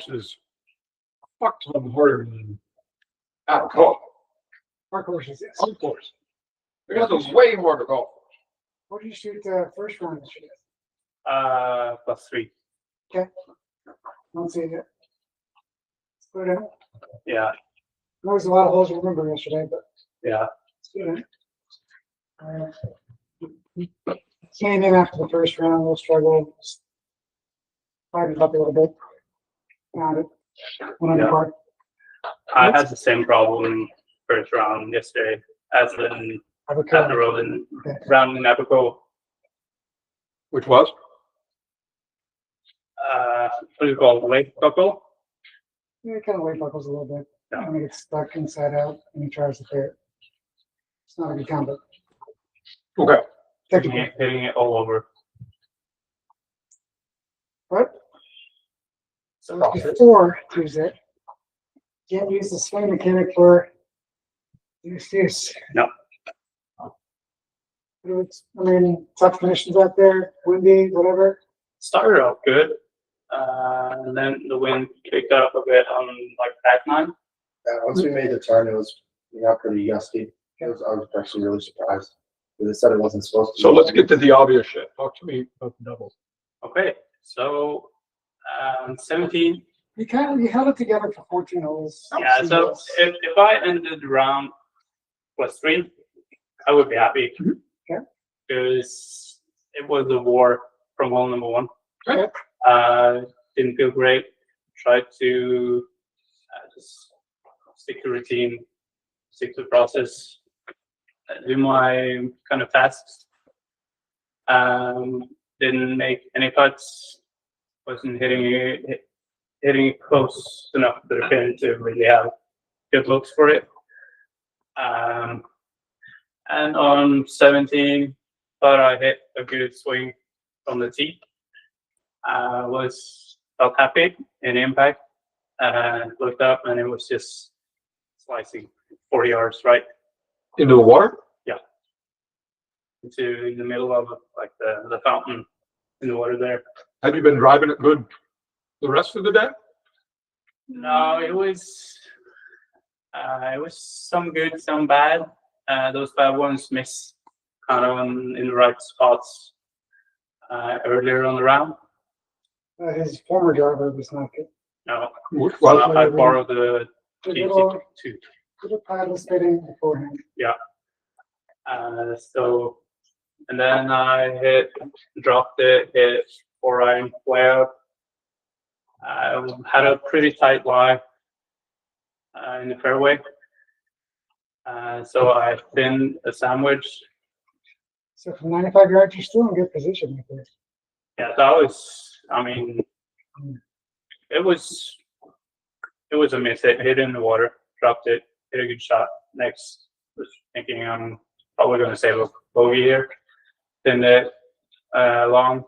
is a fuck ton harder than Abacoa. Park courses, yes. Of course. Because it's way harder golf. What did you shoot first round yesterday? +3. Okay. Don't see it yet. Let's put it in. Yeah. There was a lot of holes to remember yesterday, but Yeah. let's do it. Came in after the first round, a little struggle. Fired it up a little bit. Found it. Went on the park. I had the same problem first round yesterday as in after rolling round in Abacoa. Which was? What do you call it? Late buckle? Yeah, it kind of weight buckles a little bit. Yeah. And it gets stuck inside out and he tries to clear it. It's not a good combo. Okay. Hitting it all over. What? So before Tuesday, can't use the swing mechanic for the excuse. No. I mean, tough conditions out there, windy, whatever. Started off good, and then the wind kicked up a bit on like back 9. Yeah, once we made the turn, it was pretty gusty. I was actually really surprised. They said it wasn't supposed to. So let's get to the obvious shit. Talk to me about the doubles. Okay, so 17. You held it together for 14 holes. Yeah, so if I ended round +3, I would be happy. Okay. Because it was a war from hole number 1. Okay. Didn't feel great. Tried to just stick to routine, stick to the process, do my kind of tasks. Didn't make any putts. Wasn't hitting it close enough to the pin to really have good looks for it. And on 17, thought I hit a good swing from the tee. Felt happy in impact. Looked up and it was just slicing 40 yards right Into the water? Yeah. Into the middle of like the fountain in the water there. Have you been driving it good the rest of the day? No, it was some good, some bad. Those bad ones miss kind of in the right spots earlier on the round. His former driver was not good. No, Well, I borrowed the The GT2. little pad was fitting beforehand. Yeah. So, and then I dropped it, hit 4-iron way up. I had a pretty tight lie in the fairway. So I thinned a sandwich. So from 95 yards, you're still in good position right there. Yeah, that was, I mean, it was a miss. Hit in the water, dropped it, hit a good shot. Next, was thinking I'm probably going to save a bogey here. Thinned it long,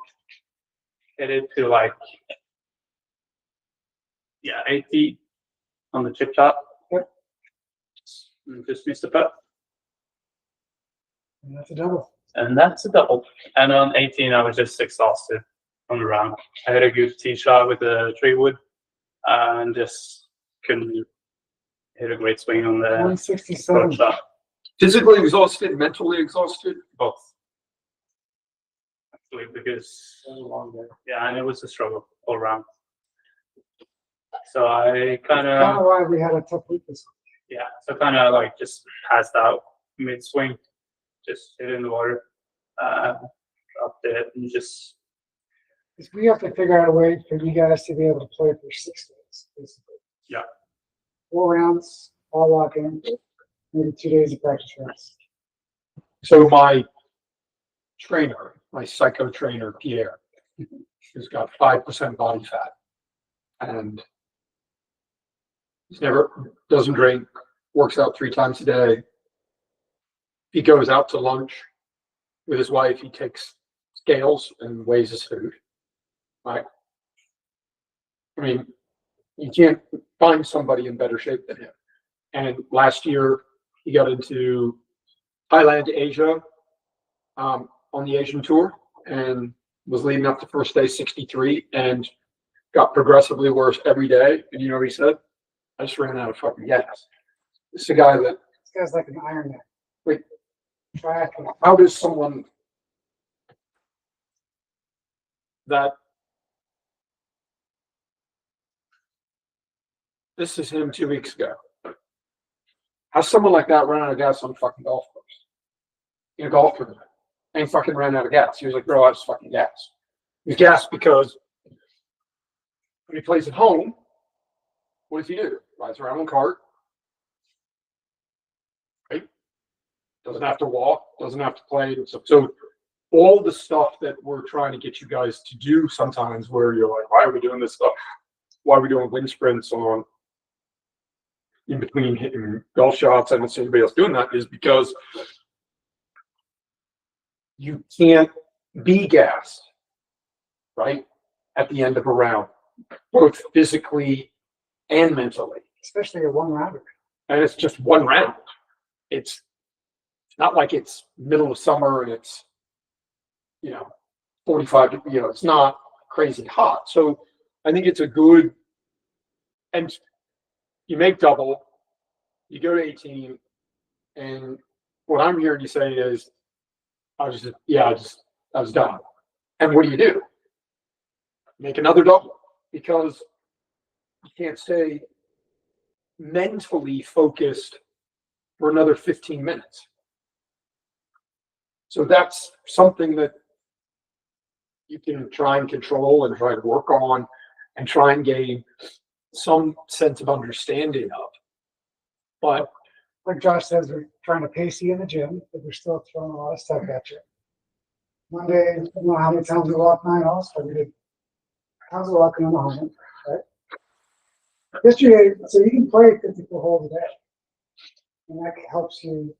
hit it to like, 8 feet on the chip shot. Yep. And just missed the putt. And that's a double. And that's a double. And on 18, I was just exhausted on the round. I had a good tee shot with the tree wood and just couldn't hit a great swing on the 167. approach shot. Physically exhausted, mentally exhausted? Both. Actually, because, and it was a struggle all around. So I kind of, why we had a tough week this week. so kind of like just passed out mid-swing, just hit it in the water, dropped it, and just. Because we have to figure out a way for you guys to be able to play for 6 days, basically. Yeah. 4 rounds, all lock in, maybe 2 days of practice rounds. So my trainer, my psycho trainer, Pierre, has got 5% body fat. And doesn't drink, works out 3 times a day. He goes out to lunch with his wife. He takes scales and weighs his food. Right? I mean, you can't find somebody in better shape than him. And last year, he got into Thailand, Asia, on the Asian tour, and was leading up to first day 63, and got progressively worse every day. And you know what he said? I just ran out of fucking gas. It's a guy that, This guy's like an Iron Man. wait, Triathlon. how does someone that, this is him 2 weeks ago. How's someone like that run out of gas on a fucking golf course? In a golf tournament. And he fucking ran out of gas. He was like, bro, I was fucking gas. He's gas because when he plays at home, what does he do? Rides around in a cart. Right? Doesn't have to walk, doesn't have to play. So all the stuff that we're trying to get you guys to do sometimes where you're like, why are we doing this stuff? Why are we doing wind sprints on in between hitting golf shots? I don't see anybody else doing that, is because you can't be gassed, right? At the end of a round, both physically and mentally. Especially a one rounder. And it's just one round. It's not like it's middle of summer and it's, 45, it's not crazy hot. So I think it's a good, and you make double, you go to 18, and what I'm hearing you say is, I was done. And what do? Make another double, because you can't stay mentally focused for another 15 minutes. So that's something that you can try and control and try to work on and try and gain some sense of understanding of. But Like Josh says, we're trying to pace you in the gym, but we're still throwing a lot of stuff at you. Monday, I don't know how many times we walked 9 holes, but we did how's it walking on the Harmon, right? Yesterday, so you can play 54 holes a day. And that helps you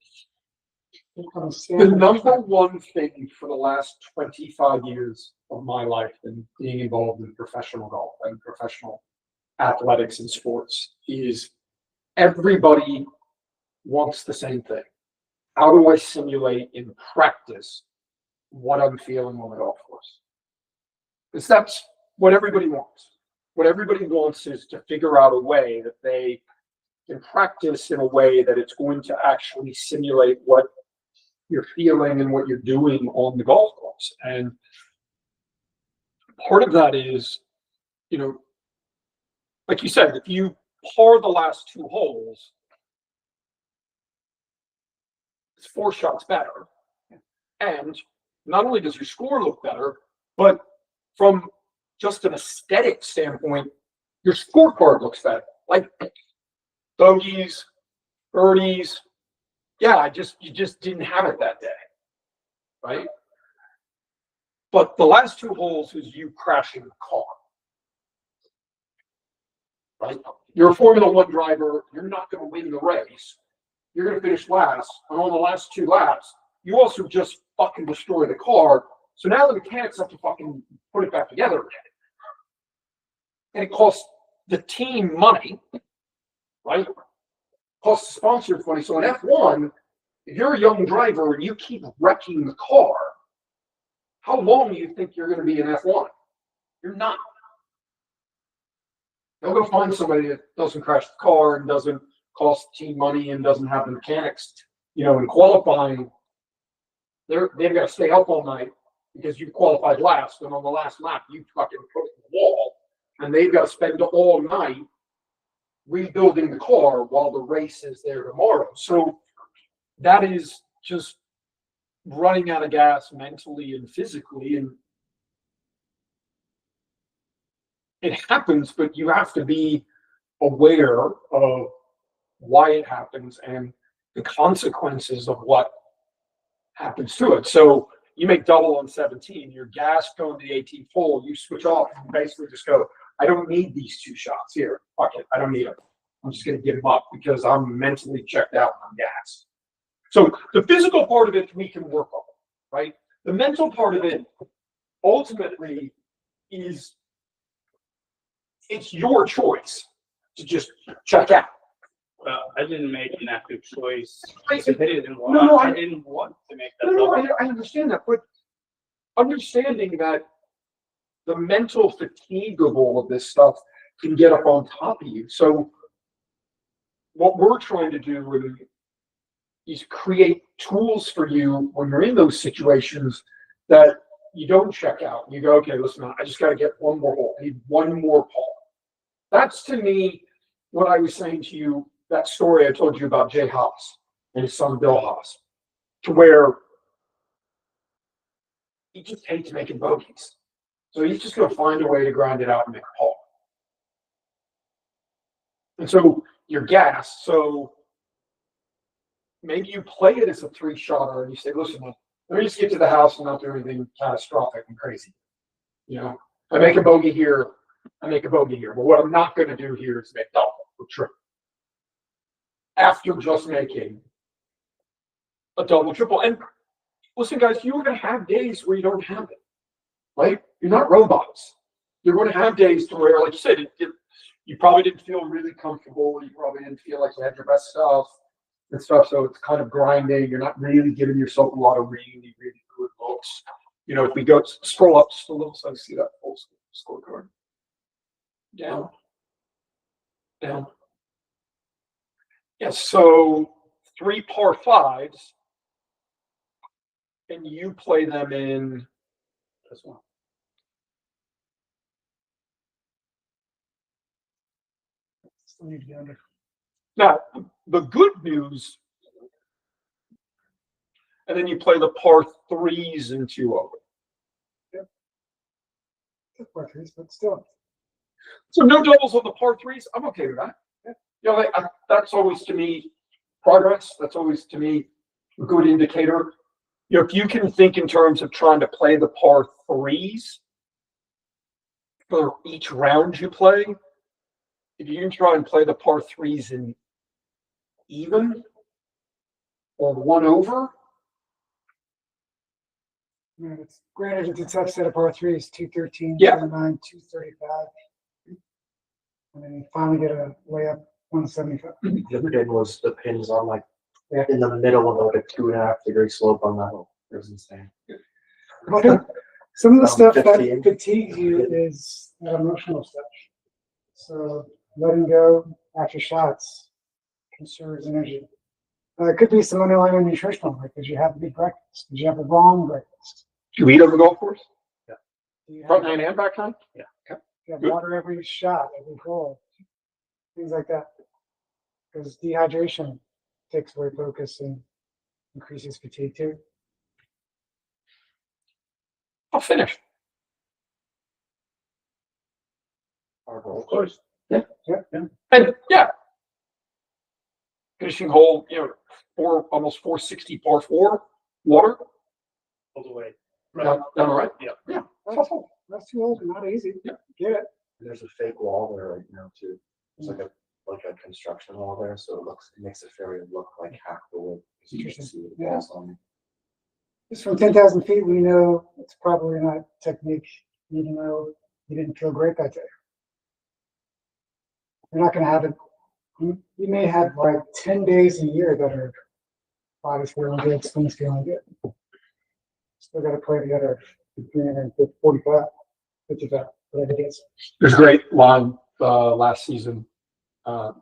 the number one thing for the last 25 years of my life and being involved in professional golf and professional athletics and sports is everybody wants the same thing. How do I simulate in practice what I'm feeling on the golf course? Because that's what everybody wants. What everybody wants is to figure out a way that they can practice in a way that it's going to actually simulate what you're feeling and what you're doing on the golf course. And part of that is, like you said, if you par the last 2 holes, it's 4 shots better. And not only does your score look better, but from just an aesthetic standpoint, your scorecard looks better. Like bogeys, birdies. Yeah, you just didn't have it that day, right? But the last 2 holes is you crashing the car, right? You're a Formula One driver. You're not going to win the race. You're going to finish last. And on the last 2 laps, you also just fucking destroy the car. So now the mechanics have to fucking put it back together again. And it costs the team money, right? Costs the sponsors money. So in F1, if you're a young driver and you keep wrecking the car, how long do you think you're going to be in F1? You're not. They'll go find somebody that doesn't crash the car and doesn't cost the team money and doesn't have the mechanics, in qualifying. They've got to stay up all night because you qualified last, and on the last lap you fucking put it in the wall, and they've got to spend all night rebuilding the car while the race is there tomorrow. So that is just running out of gas mentally and physically, and it happens, but you have to be aware of why it happens and the consequences of what happens to it. So you make double on 17, you're gassed going to the 18th hole, you switch off and basically just go, I don't need these 2 shots here. Fuck it, I don't need them. I'm just going to give them up because I'm mentally checked out on gas. So the physical part of it we can work on, right? The mental part of it ultimately is, it's your choice to just check out. Well, I didn't make an active choice. I didn't want to make that. No, I understand that, but understanding that the mental fatigue of all of this stuff can get up on top of you. So what we're trying to do is create tools for you when you're in those situations that you don't check out. You go, okay, listen, I just got to get one more hole. I need one more pull. That's to me what I was saying to you, that story I told you about Jay Haas and his son Bill Haas, to where he just hates making bogeys. So he's just going to find a way to grind it out and make a pull. And so you're gassed. So maybe you play it as a 3-shotter and you say, listen, let me just get to the house and not do anything catastrophic and crazy. I make a bogey here, I make a bogey here. But what I'm not going to do here is make double or triple. After just making a double, triple. And listen, guys, you're going to have days where you don't have it. Right? You're not robots. You're going to have days to where, like you said, you probably didn't feel really comfortable. You probably didn't feel like you had your best stuff and stuff. So it's kind of grinding. You're not really giving yourself a lot of really, really good looks. If we go scroll up just a little so I see that full scorecard. Down. Yes, so 3 par 5s, and you play them in this one. Still need to be under. Now, the good news, and then you play the par 3s in 2 over. Par 3s, but still. So no doubles on the par 3s. I'm okay with that. That's always to me progress. That's always to me a good indicator. If you can think in terms of trying to play the par 3s for each round you play, if you can try and play the par 3s in even or 1 over. Granted, it's a tough set of par 3s, 213, Yeah. 209, 235. And then you finally get a way up 175. The pin was the pins on like in the middle of like a 2.5-degree slope on that hole. It was insane. But some of the stuff 15. that fatigues you is that emotional stuff. So letting go after shots conserves energy. It could be some underlying nutritional, like did you have a good breakfast? Did you have a wrong breakfast? Do you eat on the golf course? Do you Front have, nine and back nine? Yeah. Okay. you have Good. water every shot, every hole? Things like that. Because dehydration takes away focus and increases fatigue too. I'll finish. Our goal. Of course. Yeah. Yeah. And yeah. Finishing hole, almost 460 par 4, water. All the way. Down the right. Yeah. Yeah. That's too old, not easy. Yeah. Get it. And there's a fake wall there right now too. It's like a construction wall there, so it makes the fairway look like half the width. So you can see the balls on it. Just from 10,000 feet, we know it's probably not technique, even though you didn't feel great that day. You're not going to have it. You may have like 10 days a year that are body's feeling good, swing's feeling good. Still got to play the other 45, 55, whatever it is. There's a great line last season,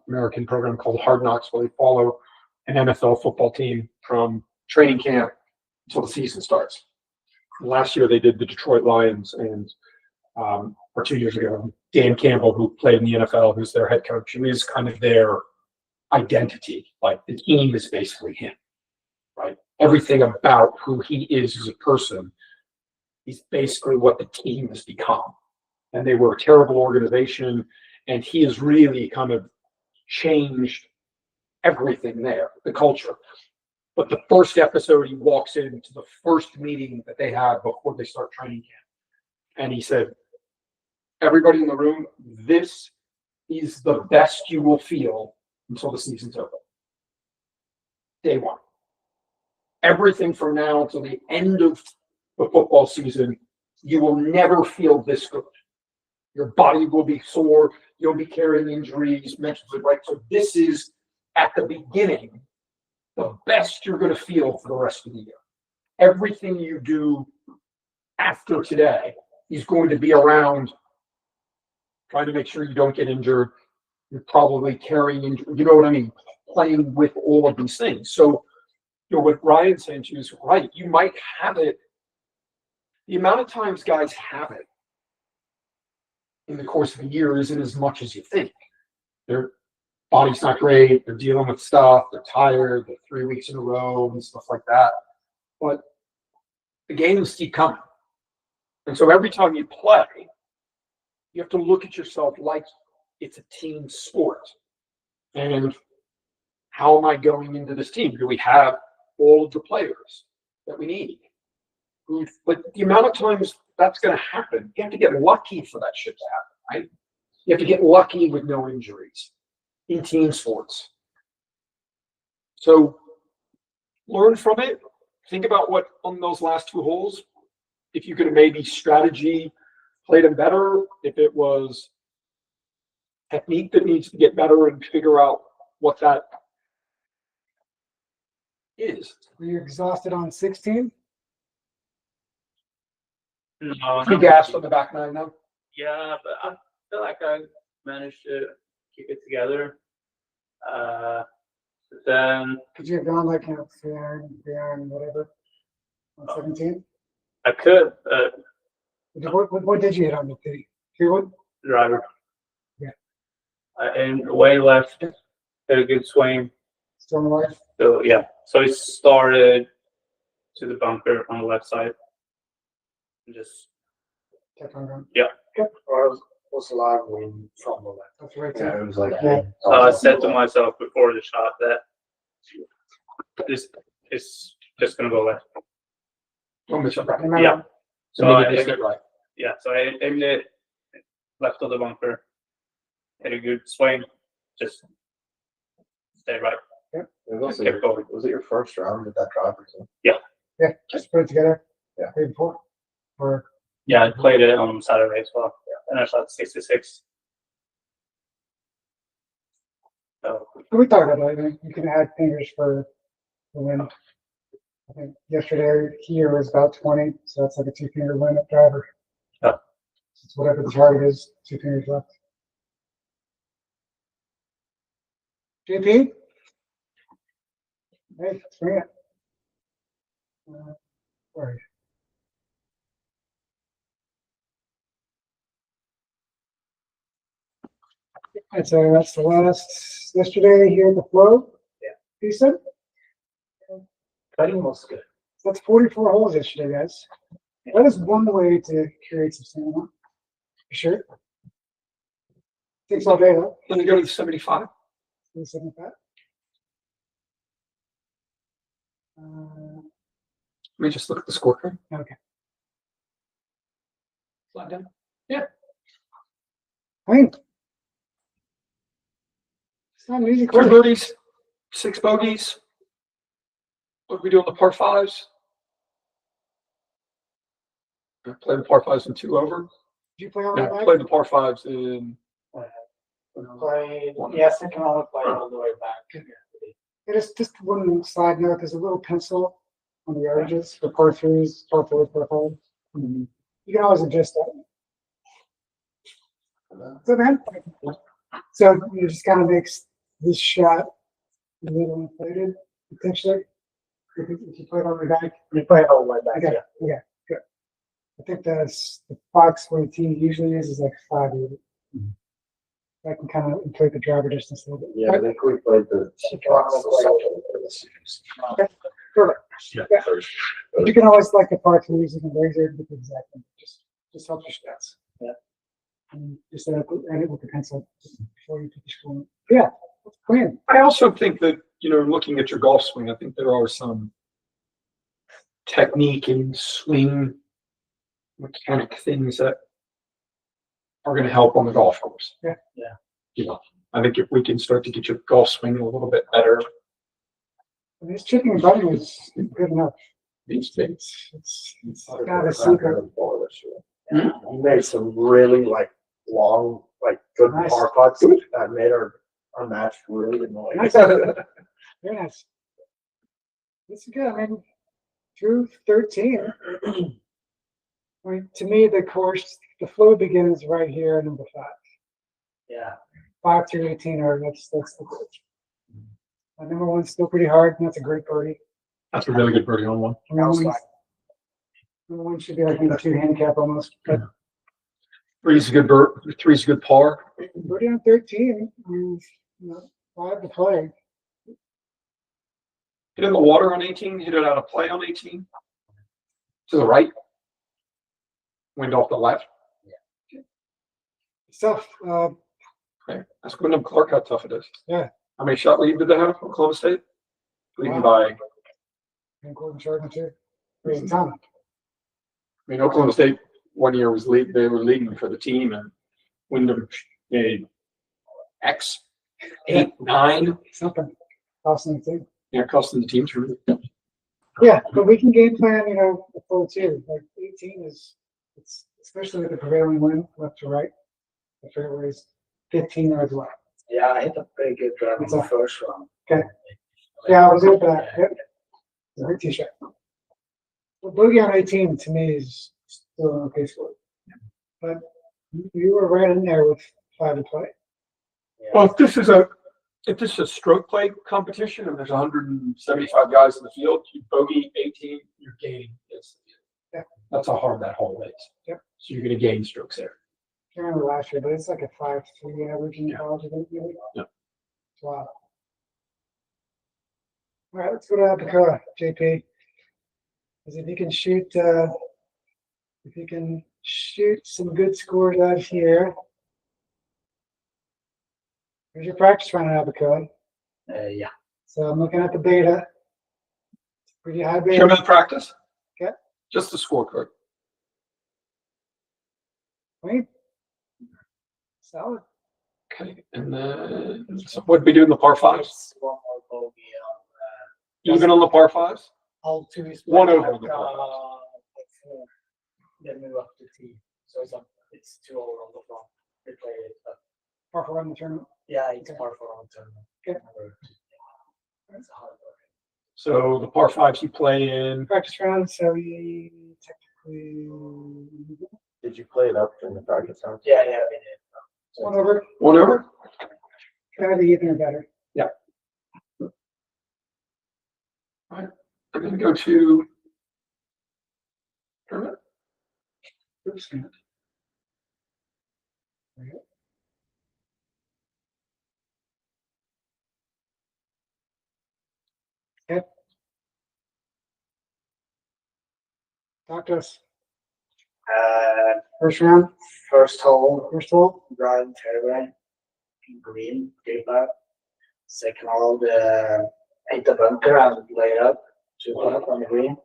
American program called Hard Knocks, where they follow an NFL football team from training camp until the season starts. Last year they did the Detroit Lions, and or 2 years ago, Dan Campbell, who played in the NFL, who's their head coach, who is kind of their identity. Like the team is basically him, right? Everything about who he is as a person, he's basically what the team has become. And they were a terrible organization, and he has really kind of changed everything there, the culture. But the first episode, he walks into the first meeting that they have before they start training camp. And he said, everybody in the room, this is the best you will feel until the season's over. Day one. Everything from now until the end of the football season, you will never feel this good. Your body will be sore. You'll be carrying injuries, mentally, right? So this is, at the beginning, the best you're going to feel for the rest of the year. Everything you do after today he's going to be around trying to make sure you don't get injured. You're probably carrying injury, you know what I mean? Playing with all of these things. So, you know, what Ryan's saying to you is right. You might have it. The amount of times guys have it in the course of a year isn't as much as you think. Their body's not great. They're dealing with stuff. They're tired. They're 3 weeks in a row and stuff like that. But the games keep coming. And so every time you play, you have to look at yourself like it's a team sport. And how am I going into this team? Do we have all of the players that we need? But the amount of times that's going to happen, you have to get lucky for that shit to happen, right? You have to get lucky with no injuries in team sports. So learn from it. Think about what on those last 2 holes, if you could have maybe strategy played them better, if it was technique that needs to get better and figure out what that is. Were you exhausted on 16? No, Pretty gassed on the back nine now. yeah, but I feel like I managed to keep it together. Then Could you have gone like, 3 iron, whatever, on 17? I could, What did you hit on the 3 wood? driver. Yeah. And way left, had a good swing. Still in the life? So yeah, so it started to the bunker on the left side. And just Kept on going. Or was the line wind from the left? That's right. Yeah, it was like. Yeah. so I said to myself before the shot that this is just gonna go left. Don't miss it right. Remember, Yeah. So So maybe I, miss it right. yeah, so I aimed it left of the bunker, had a good swing, just stay right. It was also Kept going. was it your first round with that driver? So? Yeah, just put it together. Yeah. Day before. Or Yeah, I played it on Saturday as well. And I shot 66. So we talked about it. You can add fingers for the win. I think yesterday here was about 20, so that's like a 2-finger win at driver. Yeah. It's whatever the target is, 2 fingers left. JP? Hey, swing it. Sorry. And so that's the last yesterday here at the flow. Yeah. Decent. Cutting was good. That's 44 holes yesterday, guys. That is one way to create some stamina. For sure. Takes all day though. Let me go to the 75. Something like that. Let me just look at the scorecard. Okay. Slide down. I mean, it's not an easy 3 course. birdies, 6 bogeys. What did we do on the par 5s? I played the par 5s in 2 over. Did you play all No, that I back? played the par 5s in. Played, yes, I can only play all the way back. It is just one side note. There's a little pencil on the edges for par 3s, par 4s, par 5s. You can always adjust that. So man, so it just kind of makes this shot a little inflated potentially. If you play it on the back, You play all the way back. okay, yeah, good. I think that's the box where the team usually is like 5 either. That can kind of inflate the driver distance a little bit. Yeah, I think we played the. Okay, perfect. Yeah. Yeah. You can always like the par 3s, you can raise it with the exact thing. Just helps your stats. Yeah. And just edit with the pencil before you put the score. Yeah, that's clean. I also think that, you know, looking at your golf swing, I think there are some technique and swing mechanic things that are going to help on the golf course. Yeah. Yeah. You know, I think if we can start to get your golf swing a little bit better, And this chicken and butter is good enough. these things. It's got a secret. We made some really long, good Nice. par putts that made our match really annoying. Nice. Very nice. This is good. I mean, through 13. I mean, to me, the course, the flow begins right here at number 5. Yeah. 5 through 18 are, that's the course. Number 1's still pretty hard, and that's a great birdie. That's a really good birdie on one. Number 1 should be like number 2 handicap almost. But Three's a good bird. Three's a good par. birdie on 13, you know, 5 to play. Hit in the water on 18. Hit it out of play on 18. To the right. Wind off the left. It's tough. Okay. Ask Wyndham Clark how tough it is. Yeah. How many shot lead did they have from Oklahoma State? Leading by, And Gordon Shorten too. There's a ton. I mean, Oklahoma State one year was they were leading for the team, and Wyndham made X 8, 9. Something. Awesome too. Yeah, costing the team through. Yeah, but we can game plan, you know, the full too. Like 18 is, it's especially with the prevailing wind left to right. The fairway is 15 yards wide. Yeah, I hit a pretty good drive in It's the a- first round. Okay. Yeah, I was at that. Yep. It's a great tee shot. Well, bogey on 18 to me is still an okay score. But you were right in there with 5 to play. Yeah. Well, if this is a stroke play competition and there's 175 guys in the field, you bogey 18, you're gaining this. Yeah. That's how hard that hole is. Yep. So you're going to gain strokes there. I remember last year, but it's like a 5.3 average in Yeah. college. I think, really. Yeah. Wow. All right, let's go to Apicoa, JP. Because if you can shoot some good scores out here. Here's your practice run at Apicoa. Yeah. So I'm looking at the beta. It's pretty high Show me beta. the practice. Okay. Just the scorecard. Right? Solid. Okay. And then so what did we do in the par fives? It's one more bogey Even on the par fives? all 2 is One played over like, on the ball. like 4. Then move up to tee. So it's 2 over on the front. They play it. But Par 4 in the tournament. yeah, it's par 4 on the tournament. Okay. It's a hard work. So the par fives you play in. Practice round, so we technically Did you play it up in the practice round? Yeah, we did. one over. One over? Try to be even or better. I'm going to go to tournament. Oops, damn it. Okay. Talk to us. First round, First hole, first hole. drive fairway, green, paper. Second hole, hit the bunker and lay it up, 2 putt on the green.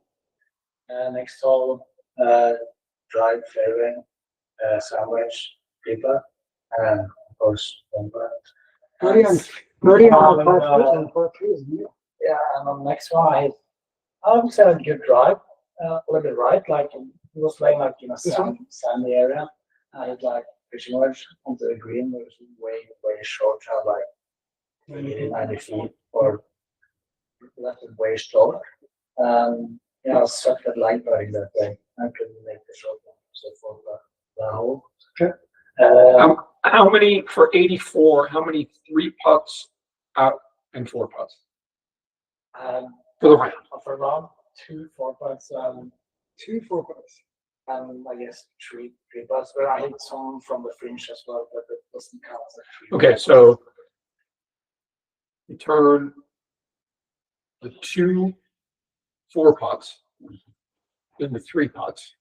Next hole, drive fairway, sandwich, paper, and of course, one putt. Birdie on par 4 and par 3 is new. Yeah, and on the next one, I would say a good drive, a little bit right, like he was playing like in a This one? sandy area. I had like pretty much onto the green, it was way short, had like 80, 90 feet, or left it way short. Yeah, I sucked at line putting that day. I couldn't make the shot one, so for the hole. Okay. How many for 84? How many 3 putts out and 4 putts for the round? For round 2, 4 putts, 2 4 putts. and I guess three putts, but I hit some from the fringe as well, but it doesn't count as a 3. Okay, so you turn the 2 4 putts into 3 putts.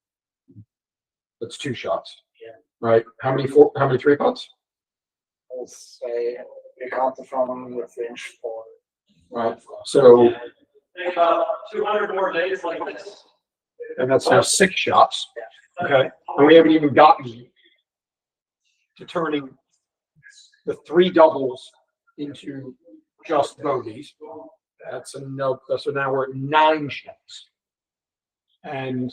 That's 2 shots. Yeah. Right? How many 3 putts? I'll say we counted from the fringe 4. Right. So, About 200 more days like this. and that's now 6 shots. Okay. And we haven't even gotten to turning the 3 doubles into just bogeys. That's a no. So now we're at 9 shots. And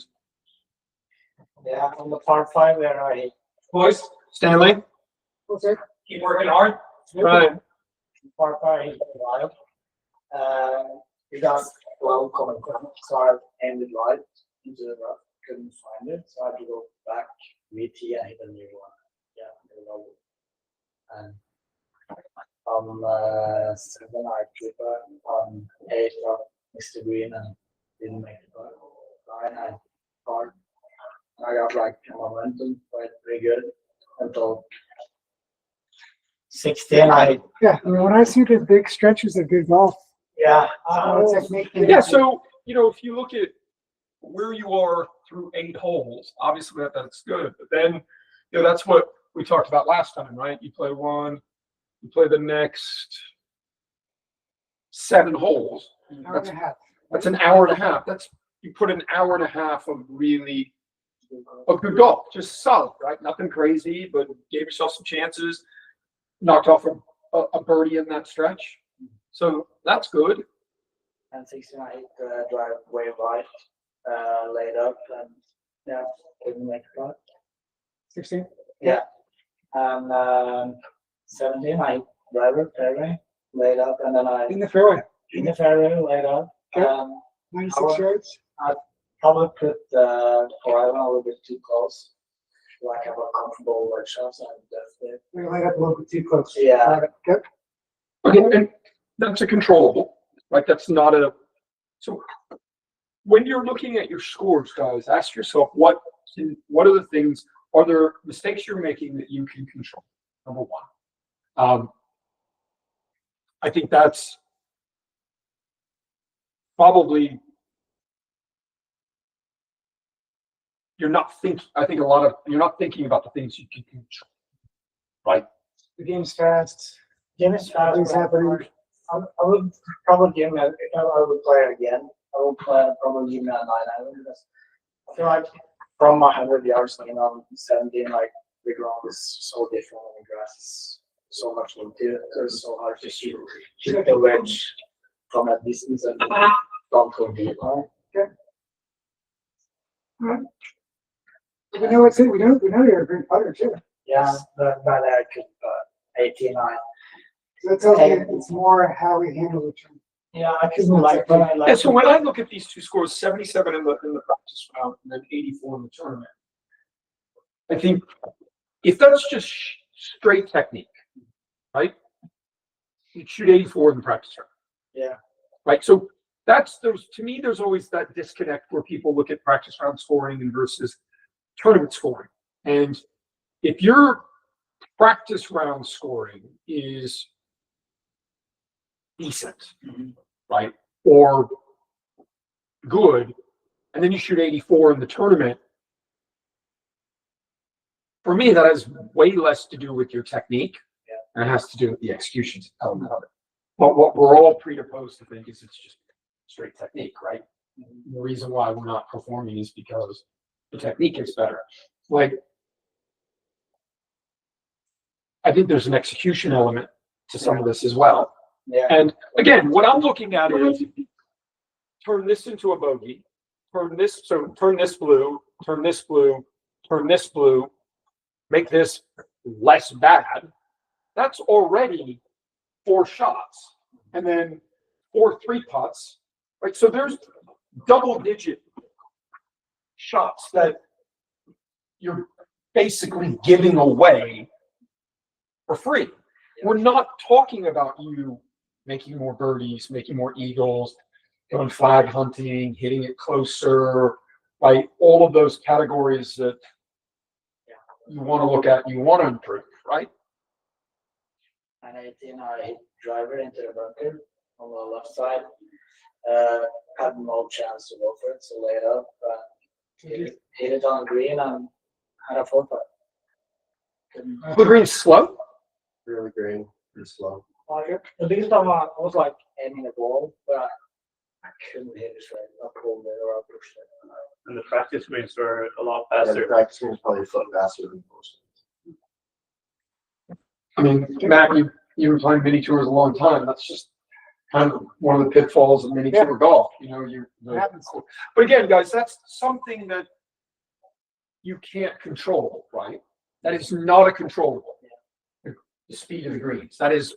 Yeah, on the par 5 there, I hit boys, Stanley, Okay. Keep working hard. right? par 5 hit the wild. We got 12 coming from, so I aimed it right into the rough. couldn't find it, so I had to go back, VT, and hit a new one. Yeah, the low. And on 7, I keep on 8, I missed the green and didn't make it. 9, I hard. I got like momentum, quite pretty good until 16. Yeah, I mean, when I see the big stretches of good golf, Yeah, technique. Yeah, so, if you look at where you are through 8 holes, obviously that's good. But then, that's what we talked about last time, right? You play one, you play the next 7 holes. Hour and a half. That's an hour and a half. You put an hour and a half of really good golf, just solid, right? Nothing crazy, but gave yourself some chances. Knocked off a birdie in that stretch, so that's good. And 16, I hit the drive way wide, laid up, and yeah, couldn't make it right. 16. Yeah, and 17, I hit driver fairway, laid up, and then I In the fairway. in the fairway, laid up. Okay. 96 Our- yards. Probably put the 4-iron a little bit too close. Like have a comfortable wedge shot, so I'm definitely. We light up a little bit too close. Yeah. Got it. Okay. Okay, and that's a controllable, right? That's not a. So when you're looking at your scores, guys, ask yourself what are the things? Are there mistakes you're making that you can control? Number one. I think that's probably. You're not thinking. I think you're not thinking about the things you can control, right? The game's fast. Game is fast. Things happening. I would probably give me, if I would play it again, I would probably give me a 9-iron because I feel like from my 100 yards, on 17, like the ground is so different and the grass is so much into it. It's so hard to shoot the wedge from that distance and don't go deep. We know what's it. We know you're a great putter too. Yeah, but I could 18, So that tells me it's more how we handle the turn. yeah, I could like. Yeah. So when I look at these two scores, 77 in the practice round and then 84 in the tournament, I think if that's just straight technique, right? You shoot 84 in the practice round. Yeah. Right. So to me, there's always that disconnect where people look at practice round scoring and versus tournament scoring. And if your practice round scoring is decent, right, or good, and then you shoot 84 in the tournament, for me, that has way less to do with your technique, and it has to do with the execution element of it. But what we're all predisposed to think is it's just straight technique, right? The reason why we're not performing is because the technique is better. Like, I think there's an execution element to some of this as well. Yeah. And again, what I'm looking at is turn this into a bogey, turn this blue, turn this blue, turn this blue, make this less bad. That's already 4 shots, and then 4 3-putts, right? So there's double-digit shots that you're basically giving away for free. We're not talking about you making more birdies, making more eagles, going flag hunting, hitting it closer, right? All of those categories that you want to look at, you want to improve, right? And 18, I hit driver into the bunker on the left side. Had no chance to go for it, so laid up. Hit it on green and had a 4-putt. The green's slow. Really green, pretty slow. The biggest time I was like aiming the ball, but I couldn't hit it straight. I pulled it or I pushed it. And the practice greens were a lot Yeah, the faster. practice room is probably a foot faster than most. I mean, Matt, you've been playing mini tours a long time. That's just kind of one of the pitfalls of mini tour golf. But again, guys, that's something that you can't control, right? That is not a controllable. The speed of the greens. That is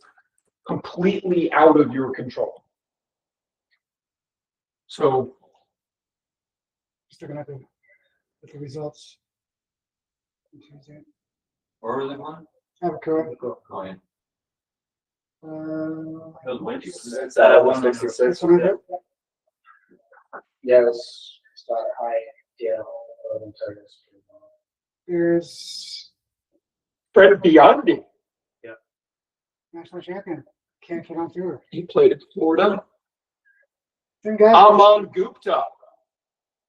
completely out of your control. So Still gonna have to with the results. on Tuesday. Where were they going? Abacoa. Oh, yeah. Uh, It was windy. It's at 166. 600. Yeah, let's start high. Yeah. There's Fred Biondi, national champion. Can't get on through her. he played at Florida. Then guys, Harmon Gupta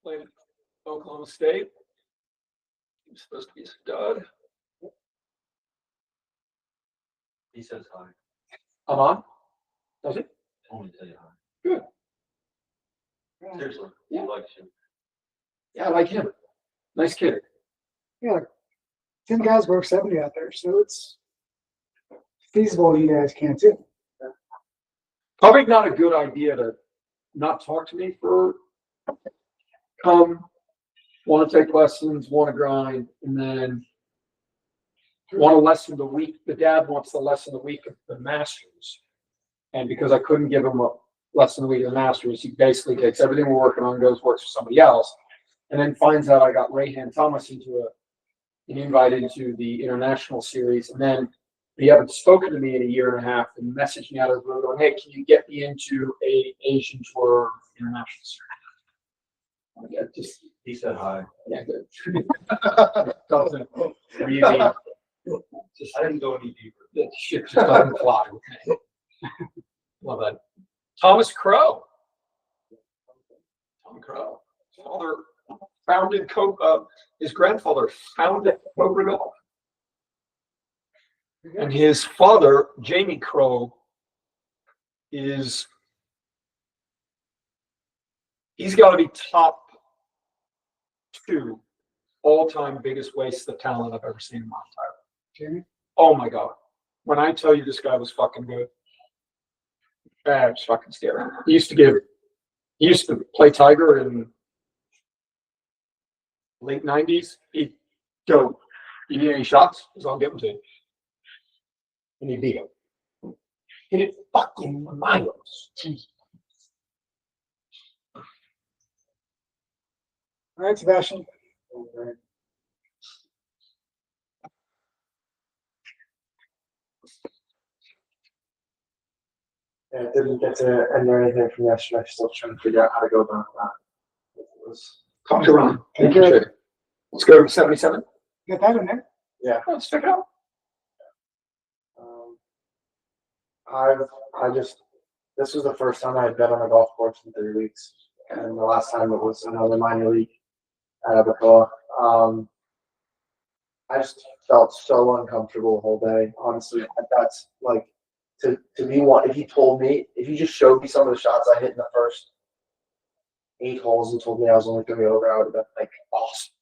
played at Oklahoma State. He was supposed to be a stud. He says hi. Harmon, does it? Only tell you hi. Good. Seriously, Yeah. he likes you. Yeah, I like him. Nice kid. yeah, 10 guys broke 70 out there, so it's feasible you guys can too. Probably not a good idea to not talk to me for come, want to take lessons, want to grind, and then want a lesson a week. The dad wants the lesson a week of the Masters. And because I couldn't give him a lesson a week of the Masters, he basically takes everything we're working on, goes works for somebody else, and then finds out I got Rayhan Thomas into an invite into the international series, and then he haven't spoken to me in a year and a half and messaged me out of the blue going, hey, can you get me into a Asian Tour international series? Yeah, just, He said hi. yeah, good. Doesn't really, just, I didn't go any deeper. that shit just doesn't fly with me. Love that. Thomas Crow. Tom Crow. His father founded his grandfather founded Cobra Golf. And his father, Jamie Crow, he's got to be top 2 all-time biggest waste of talent I've ever seen in my entire life. Jamie? Oh my God. When I tell you this guy was fucking good, it was fucking scary. He used to play Tiger in late 90s. He'd go, you need any shots? Because I'll give them to you. And he beat him. Hit it fucking miles. All right, Sebastian. Yeah, I didn't get to enter anything from yesterday. Still trying to figure out how to go about that. It was, Talk to Ron. Thank you. Let's go to 77. Get that in there. Let's check it out. this was the first time I had been on a golf course in 3 weeks, and the last time it was another minor league at Abacoa. I just felt so uncomfortable the whole day. Honestly, that's like to be one. If you just showed me some of the shots I hit in the first 8 holes and told me I was only going to be over, I would have been like, awesome.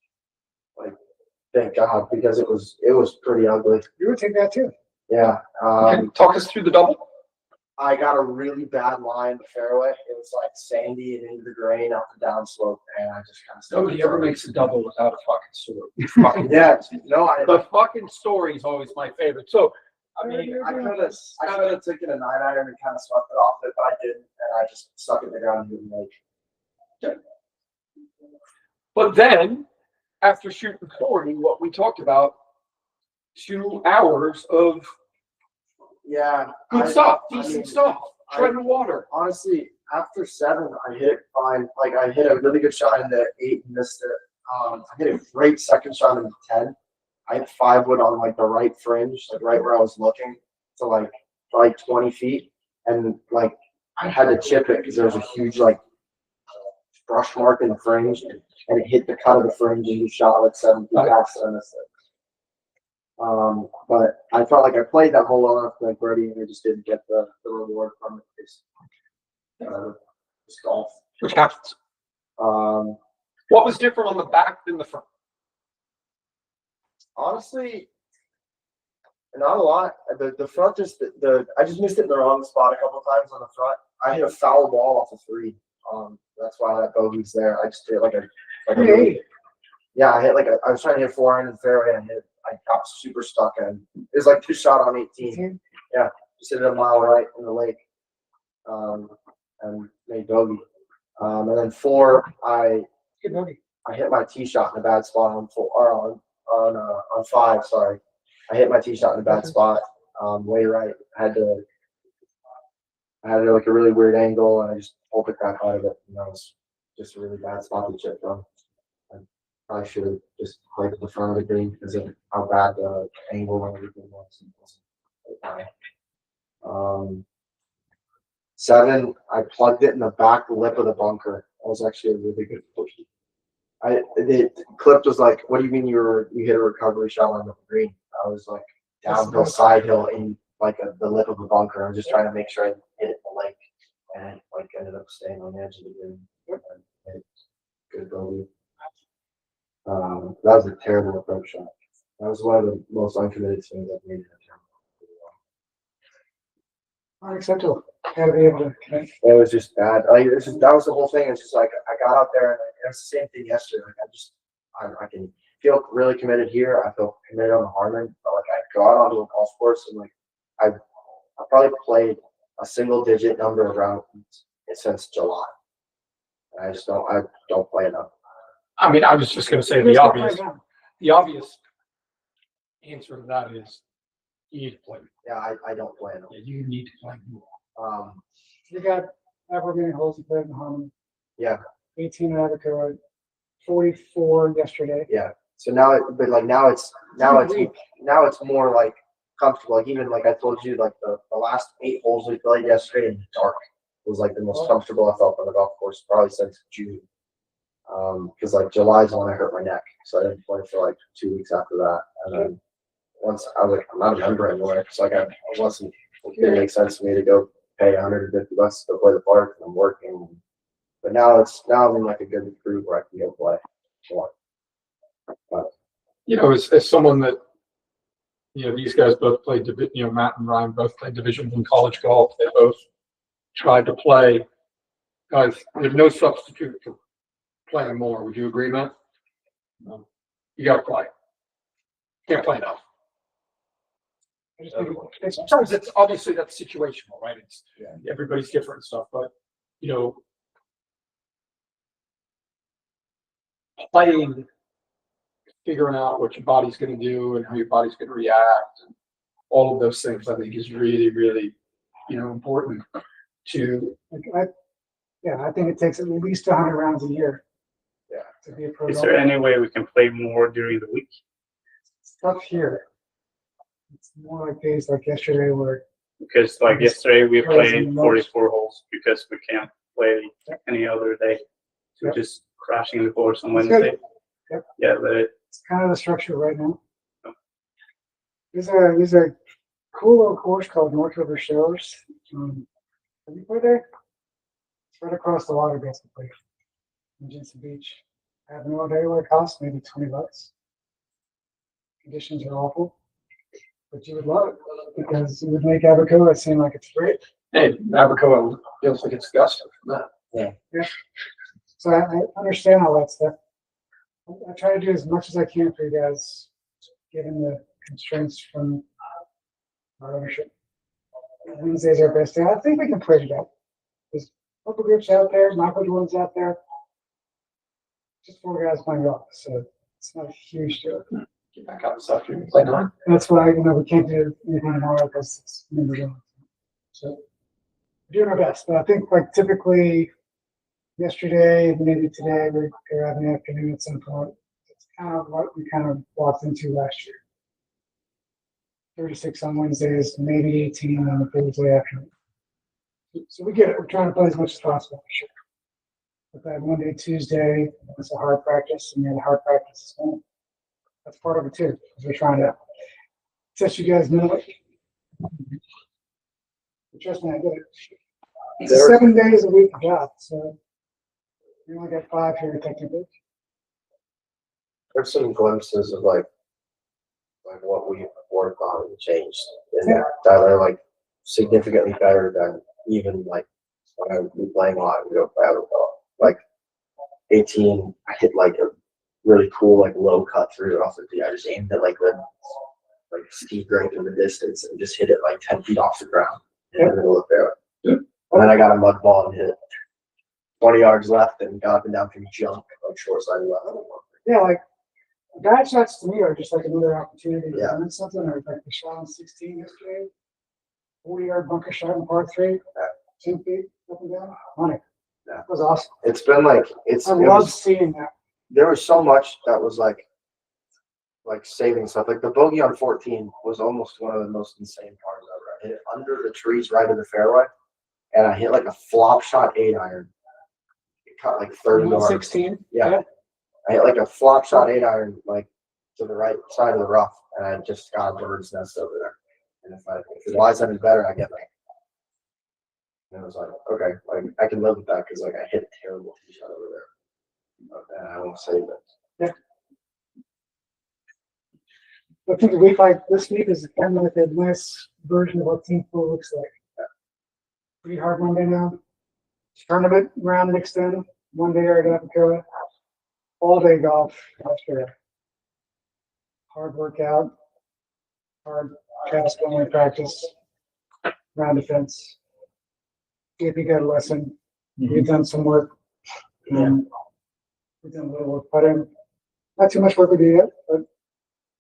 Like, thank God, because it was pretty ugly. You would take that too. Yeah. Can you talk us through the double? I got a really bad lie in the fairway. It was like sandy and into the grain out the downslope, and I just kind of Nobody ever makes a double without a fucking story. Yeah, no, The fucking story is always my favorite. So, I mean, I could have taken a 9-iron and kind of swept it off it, but I didn't, and I just stuck it in the ground and didn't make. but then after shooting 40, what we talked about, 2 hours of Yeah, good stuff, decent stuff, treading water. Honestly, after 7, I hit it fine. Like I hit a really good shot in the 8 and missed it. I hit a great second shot in the 10. I hit 5-wood on like the right fringe, like right where I was looking, to like 20 feet, and like I had to chip it because there was a huge like brush mark in the fringe, and it hit the cut of the fringe and just shot like 7 feet past it. I missed it. But I felt like I played that hole well enough to like birdie, and I just didn't get the reward from it. Just golf. Which happens. What was different on the back than the front? Honestly, not a lot. The front just I just missed it in the wrong spot a couple times on the front. I hit a foul ball off a 3. That's why that bogey's there. I just hit like a yeah. I hit I was trying to hit 4-iron in the fairway, and I got super stuck, and it was like 2 shot on 18. Yeah, just hit it a mile right in the lake, and made bogey. And then 4, Good bogey. I hit my tee shot in a bad spot on four, or on five. Sorry, I hit my tee shot in a bad spot, way right. I had like a really weird angle, and I just pulled the crap out of it. And that was just a really bad spot to chip from. I probably should have just played at the front of the green because of how bad the angle and everything was. Seven, I plugged it in the back lip of the bunker. That was actually a really good push. The clip was like, "What do you mean you hit a recovery shot on the green?" I was like downhill, side hill in like the lip of the bunker. I was just trying to make sure I hit it in the lake, and like ended up staying on the edge of the green. And good bogey. That was a terrible approach shot. That was one of the most uncommitted swings I've made in a tournament. Unacceptable. Gotta be able to connect. It was just bad. Like that was the whole thing. It's just like I got out there and it was the same thing yesterday. Like I can feel really committed here. I feel committed on the Harmon. But like I go out onto a golf course and like I probably played a single digit number of rounds since July. And I don't play enough. I mean, I was just going to say Who's the gonna play obvious. now? The obvious answer to that is you need to play. Yeah, I don't play enough. Yeah, you need to play more. We got however many holes we played in the Harmon. Yeah. 18 in Abacoa, 44 yesterday. Yeah. So now it's more like comfortable. Like even like I told you, like the last 8 holes we played yesterday in the dark was like the most comfortable I felt on the golf course probably since June. Because like July's when I hurt my neck, so I didn't play for like 2 weeks after that. And then once I was like, I'm not a member anymore, so like it didn't make sense for me to go pay $150 to go play the park, and I'm working. But now I'm in like a good group where I can go play more. But, You know, as someone that, you know, these guys both played, you know, Matt and Ryan both played Division I college golf. They both tried to play. Guys, there's no substitute for playing more. Would you agree, Matt? No. You got to play. Can't play enough. I just think it's Sometimes it's obviously that's situational, right? It's everybody's different and stuff, but you know, playing, figuring out what your body's going to do and how your body's going to react, and all of those things, I think, is really, really, you know, important to. I think it takes at least 100 rounds a year. Yeah. To be a pro. Is there any way we can play more during the week? It's tough here. It's more like days like yesterday where Because like yesterday we Crazy played much. 44 holes because we can't play any other day. So Yep. just crashing the course on It's good. Wednesday. Yep. Yeah, but it's kind of the structure right now. Yep. There's a cool little course called North River Shores. Have you played there? It's right across the water, basically. In Jensen Beach. I have no idea what it costs, maybe $20. Conditions are awful, but you would love it because it would make Abacoa seem like it's great. Hey, Abacoa feels like it's Augusta from that. So I understand all that stuff. I try to do as much as I can for you guys, given the constraints from our ownership. Wednesday's our best day. I think we can play it out. There's a couple groups out there, Michael Jordan's out there. Just 4 guys playing golf, so it's not a huge deal. Get back out this afternoon, play 9. That's why we can't do anything tomorrow because it's members only. So we're doing our best. But I think like typically yesterday, maybe today, we're having the afternoon at some point. It's kind of what we kind of walked into last year. 36 on Wednesdays, maybe 18 on the Thursday afternoon. So we get it. We're trying to play as much as possible for sure. But that Monday, Tuesday, it's a hard practice, and then hard practice is home. That's part of it too, because we're trying to test you guys mentally. But trust me, I get it. It's a 7 days a week job, so we only got 5 here technically. there's some glimpses of like what we worked on and changed that are like significantly better than even like when I would be playing a lot. We go play out like 18. I hit like a really cool like low cut through off the tee. I just aimed at like the steep grade in the distance and just hit it like 10 feet off the ground in the middle of the fairway. And then I got a mud ball and hit it 20 yards left and got up and down through junk. like short sided left. Yeah, like bad shots to me are just like another opportunity to Yeah. learn something, or like the shot on 16 yesterday, 40-yard bunker shot in par 3, 10 feet up and down, money. Yeah. That was awesome. It's been like I love seeing that. there was so much that was like saving stuff. Like the bogey on 14 was almost one of the most insane pars ever. I hit it under the trees right in the fairway, and I hit like a flop shot 8-iron. It caught like 30 yards. 16. Yeah. I hit like a flop shot 8-iron like to the right side of the rough, and I just got a bird's nest over there. And if it lies any better, I get like. And I was like, okay, like I can live with that because like I hit a terrible tee shot over there, but I won't save it. Yeah. I think a week like this week is kind of like a nice version of what team pool looks like. Pretty hard Monday now. Tournament round mixed in. One day I got to go all day golf after hard workout, hard cast only practice, round defense. If you got a lesson, we've done some work. We've done a little work putting. Not too much work to do yet, but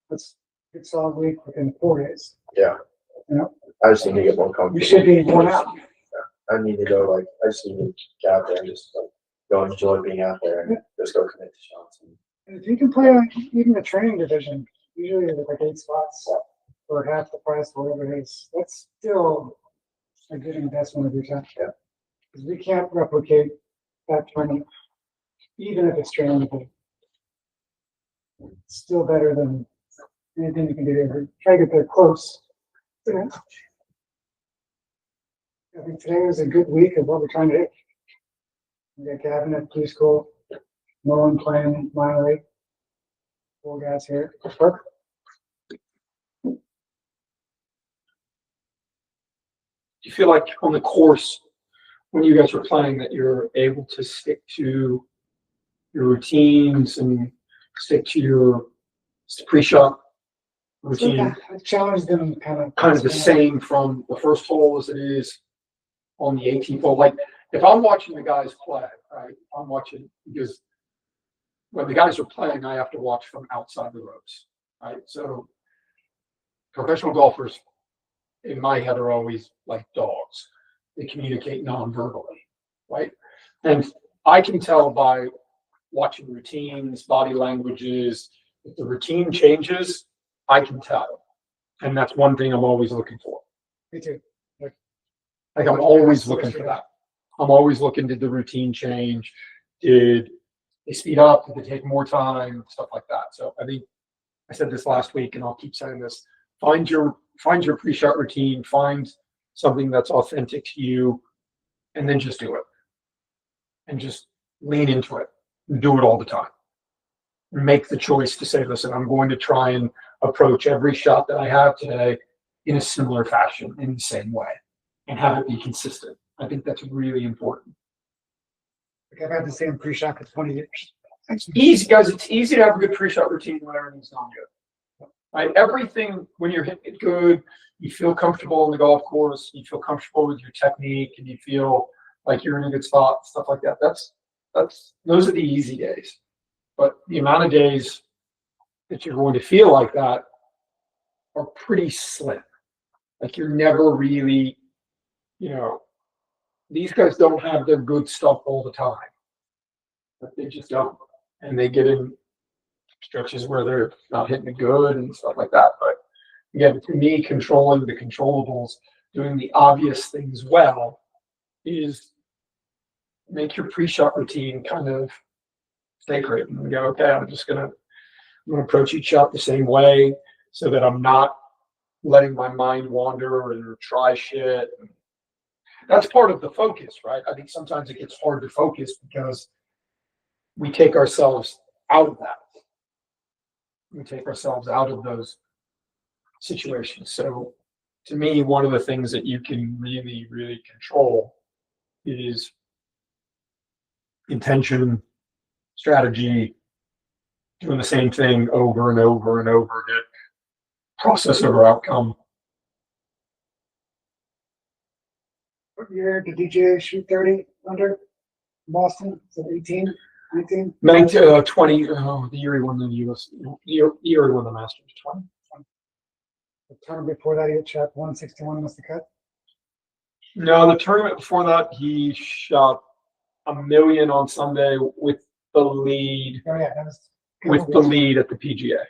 that's a good solid week within 4 days. Yeah. You know? I just need to get more comfortable. We should be worn out. I need to go I just need to get out there and just like go enjoy being out there and just go commit to shots. And if you can play like even the training division, usually there's like 8 spots for half the price, whatever it is. That's still a good investment of your time. Yeah. Because we can't replicate that tournament, even if it's training division. It's still better than anything you can do there. Try to get there close. Yeah. I think today was a good week of what we're trying to do. We got Gavin at Blue School, Nolan playing minor league. 4 guys here. That's perfect. Do you feel like on the course, when you guys are playing, that you're able to stick to your routines and stick to your pre-shot routine? I challenged them kind Kind of the same from the first hole as it is on the 18th hole. Like if I'm watching the guys play, right? I'm watching because when the guys are playing, I have to watch from outside the ropes, right? So professional golfers in my head are always like dogs. They communicate non-verbally, right? And I can tell by watching routines, body languages, if the routine changes, I can tell. And that's one thing I'm always looking for. Me too. Like I'm always looking for that. I'm always looking, did the routine change? Did they speed up? Did they take more time? Stuff like that. So I think I said this last week and I'll keep saying this. Find your pre-shot routine, find something that's authentic to you, and then just do it. And just lean into it. And do it all the time. Make the choice to say, listen, I'm going to try and approach every shot that I have today in a similar fashion, in the same way, and have it be consistent. I think that's really important. Like I've had the same pre-shot for 20 years. It's easy, guys. It's easy to have a good pre-shot routine when everything's going good. Right? Everything, when you're hitting it good, you feel comfortable on the golf course, you feel comfortable with your technique, and you feel like you're in a good spot, stuff like that. Those are the easy days. But the amount of days that you're going to feel like that are pretty slim. Like you're never really, these guys don't have their good stuff all the time. But they just don't. And they get in stretches where they're not hitting it good and stuff like that. But again, for me, controlling the controllables, doing the obvious things well, is make your pre-shot routine kind of sacred and go, okay, I'm gonna approach each shot the same way so that I'm not letting my mind wander or try shit. That's part of the focus, right? I think sometimes it gets hard to focus because we take ourselves out of that. We take ourselves out of those situations. So to me, one of the things that you can really, really control is intention, strategy, doing the same thing over and over and over again, process over outcome. What year did DJ shoot 30 under Boston? Is it 18? 19? 20, oh, the Erie won the US, Erie won the Masters 20. The tournament before that, he had shot 161 was the cut. No, the tournament before that, he shot $1 million on Sunday with the lead, Oh, yeah, that was. with the lead at the PGA.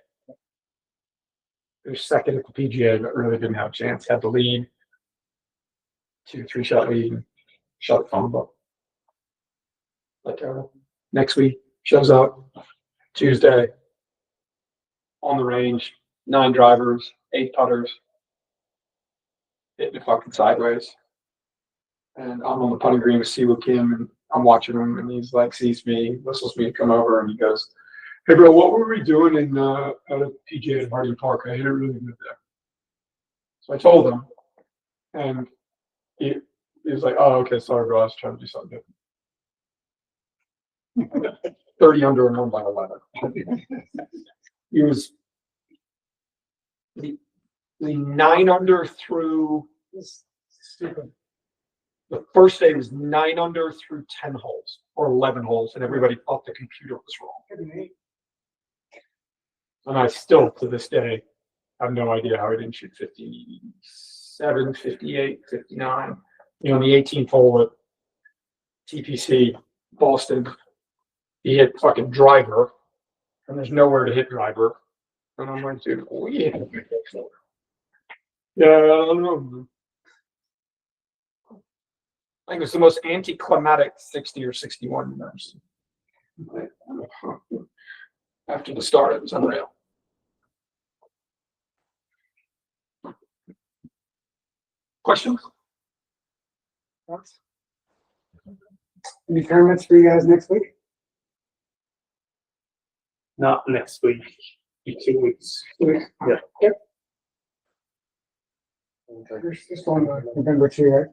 He was second at the PGA, but really didn't have a chance. Had the lead, 2-3 shot lead, and shot the phone up. Like next week, shows up Tuesday on the range, 9 drivers, 8 putters, hitting it fucking sideways. And I'm on the putting green with Siwoo Kim, and I'm watching him, and he's like, sees me, whistles me to come over, and he goes, "Hey, bro, what were we doing in out at PGA at Harding Park? I hit it really good there." So I told him, and he was like, "Oh, okay, sorry, bro. I was trying to do something different." 30 under and 1 by 11. He was the 9 under through. Stupid. The first day was 9 under through 10 holes or 11 holes, and everybody thought the computer was wrong. And I still, to this day, have no idea how I didn't shoot 57, 58, 59. You know, the 18th hole at TPC Boston, he hit fucking driver, and there's nowhere to hit driver. And I'm like, dude, oh yeah. Yeah, I don't know. I think it was the most anticlimactic 60 or 61 you've ever seen. After the start, it was unreal. Questions? Thoughts? Any tournaments for you guys next week? Not next week. In 2 weeks. Yeah. This one, November 2, right?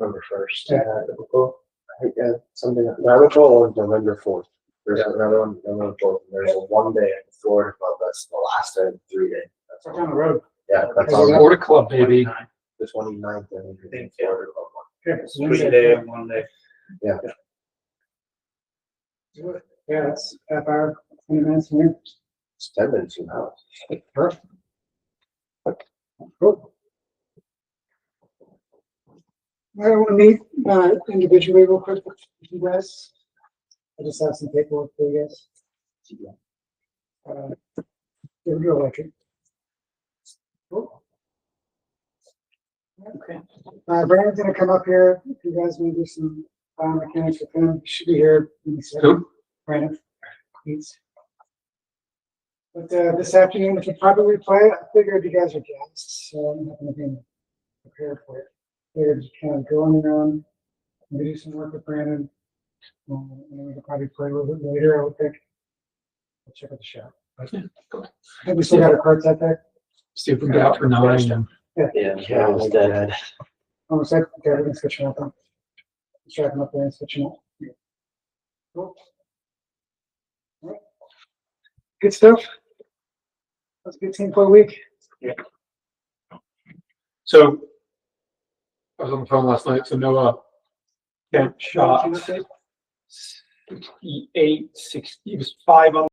November 1st. Yeah. I think something November or November 4th. There's another one November 4th. There's a 1 day in Florida club. That's the last day of the 3 day. That's It's on the road. Yeah, that's Okay, on yeah. Florida Club, baby. 29. the 29th and the Thank Florida club one. Yeah, it's 3 Wednesday. day and 1 day. Yeah, that's half hour, 20 minutes from here. It's 10 minutes from the house. Perfect. Cool. I want to meet individually real quick with you guys. I just have some paperwork for you guys. Here we go, electric. Cool. Okay. Brandon's gonna come up here. If you guys want to do some mechanics with him, he should be here in a second. Who? Brandon. Please. But this afternoon, if you probably play, I figured you guys are guests, so I'm not gonna be prepared for it. Figured just kind of go on your own, maybe do some work with Brandon. And then we could probably play a little bit later, I would think. I'll check out the shop. I think we still got our cards out there. See if we can get out for 9. And Yeah, it's dead. Almost like, okay, we're gonna switch them up. Let's track them up there and switch them up. Cool. All right. Good stuff. That's a good team play week. so I was on the phone last night. So Noah Kent shot 68, 60. He was 5 under.